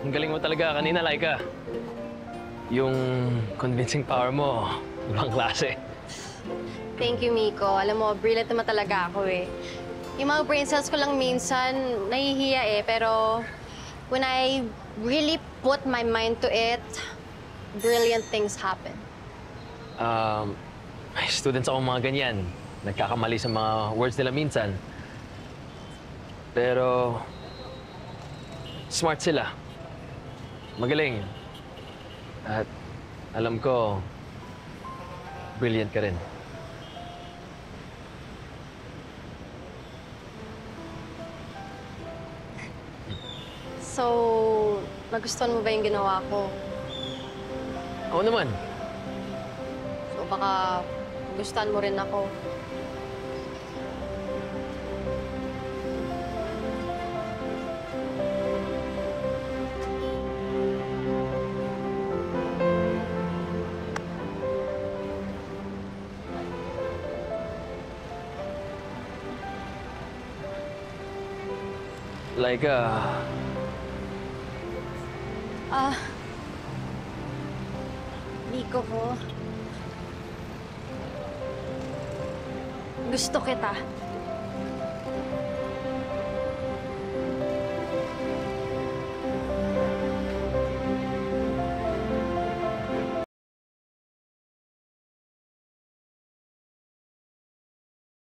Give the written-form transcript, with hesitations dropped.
Ang galing mo talaga kanina, Laika. Yung convincing power mo, ibang klase. Thank you, Miko. Alam mo, brilliant naman talaga ako eh. Yung mga brain cells ko lang minsan, nahihiya eh. Pero when I really put my mind to it, brilliant things happen. May students ako mga ganyan. Nagkakamali sa mga words nila minsan. Pero smart sila. Magaling. At alam ko, brilliant ka rin. So, nagustuhan mo ba yung ginawa ko? Oo naman. So, baka gustuhan mo rin ako. Laika, Miko ko. Gusto kita.